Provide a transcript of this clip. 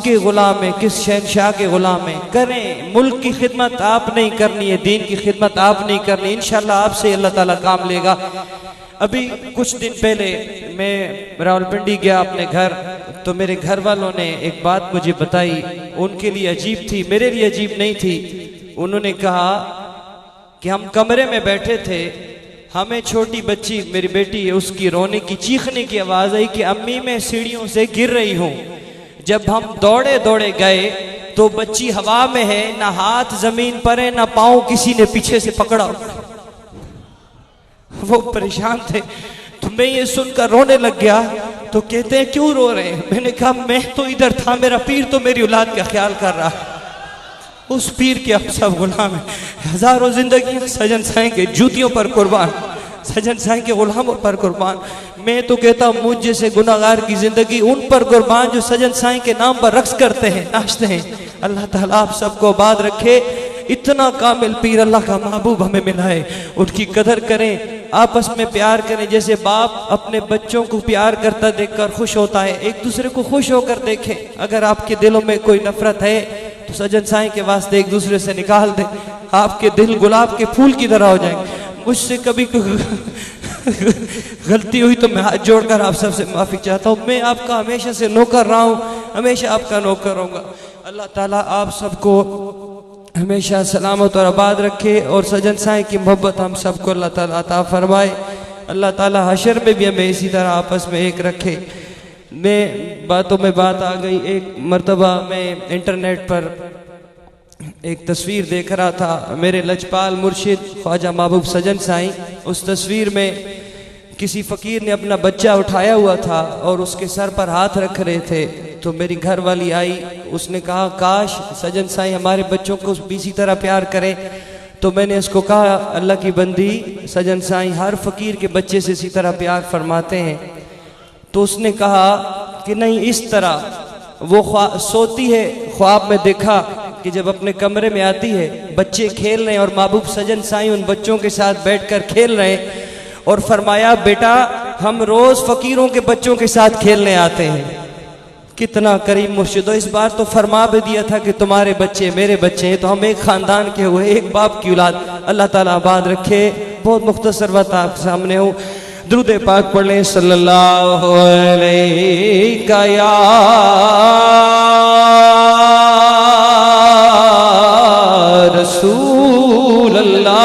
किसके गुलाम हैं, किस शहनशाह के गुलाम हैं। करें, मुल्क की खिदमत आप नहीं करनी है, दीन की खिदमत आप नहीं करनी, इंशाल्लाह आपसे अल्लाह ताला काम लेगा। अभी कुछ दिन पहले मैं रावलपिंडी गया अपने घर, तो मेरे घर वालों ने एक बात मुझे बताई, उनके लिए अजीब थी, मेरे लिए अजीब नहीं थी। उन्होंने कहा कि हम कमरे में बैठे थे, हमें छोटी बच्ची, मेरी बेटी है, उसकी रोने की, चीखने की आवाज़ आई कि अम्मी मैं सीढ़ियों से गिर रही हूँ। जब हम दौड़े दौड़े गए तो बच्ची हवा में है, ना हाथ जमीन पर है, ना पाँव किसी ने पीछे से पकड़ा। वो परेशान थे, तो मैं ये सुनकर रोने लग गया। तो कहते हैं क्यों रो रहे हैं? मैंने कहा मैं तो इधर था, मेरा पीर तो मेरी औलाद का ख्याल कर रहा है, उस पीर के आप सब गुलाम हैं। हजारों जिंदगी सजन साईं के जूतियों पर कुर्बान, सजन साईं के गुलामों पर कुर्बान। मैं तो कहता हूँ मुझ जैसे गुनाहगार की जिंदगी उन पर कुर्बान जो सजन साईं के नाम पर रक्स करते हैं, नाचते हैं। अल्लाह ताला आप सबको आबाद रखे। इतना कामिल पीर अल्लाह का महबूब हमें मिला है, उनकी कदर करें, आपस में प्यार करें। जैसे बाप अपने बच्चों को प्यार करता देखकर खुश होता है, एक दूसरे को खुश होकर देखें। अगर आपके दिलों में कोई नफरत है तो सजन साईं के वास्ते एक दूसरे से निकाल दे, आपके दिल गुलाब के फूल की तरह हो जाएंगे। मुझसे कभी गलती हुई तो मैं हाथ जोड़कर आप सबसे माफी चाहता हूँ। मैं आपका हमेशा से नौकर रहा हूँ, हमेशा आपका नौकर रहूंगा। अल्लाह ताला आप सबको हमेशा सलामत और आबाद रखे और सजन साईं की मोहब्बत हम सबको अल्लाह ताला अता फरमाए। अल्लाह ताला हशर में भी हमें इसी तरह आपस में एक रखे। मैं बातों में बात आ गई, एक मर्तबा मैं इंटरनेट पर एक तस्वीर देख रहा था, मेरे लजपाल मुर्शिद ख्वाजा महबूब सजन साईं, उस तस्वीर में किसी फ़कीर ने अपना बच्चा उठाया हुआ था और उसके सर पर हाथ रख रहे थे। तो मेरी घर वाली आई, उसने कहा काश सजन साईं हमारे बच्चों को भी इसी तरह प्यार करें। तो मैंने उसको कहा अल्लाह की बंदी, सजन साईं हर फ़कीर के बच्चे से इसी तरह प्यार फरमाते हैं। तो उसने कहा कि नहीं, इस तरह वो सोती है, ख्वाब में देखा कि जब अपने कमरे में आती है बच्चे खेल रहे हैं और महबूब सजन साईं उन बच्चों के साथ बैठकर खेल रहे हैं, और फरमाया बेटा हम रोज फकीरों के बच्चों के साथ खेलने आते हैं। कितना करीम मुर्शिद। इस बार तो फरमा भी दिया था कि तुम्हारे बच्चे मेरे बच्चे हैं, तो हम एक खानदान के हुए, एक बाप की औलाद। अल्लाह ताला आबाद रखे। बहुत मुख्तसर बात आपके सामने हूँ, दुरूद पाक पढ़ लें सल्लल्लाहु अलैहि या रसूल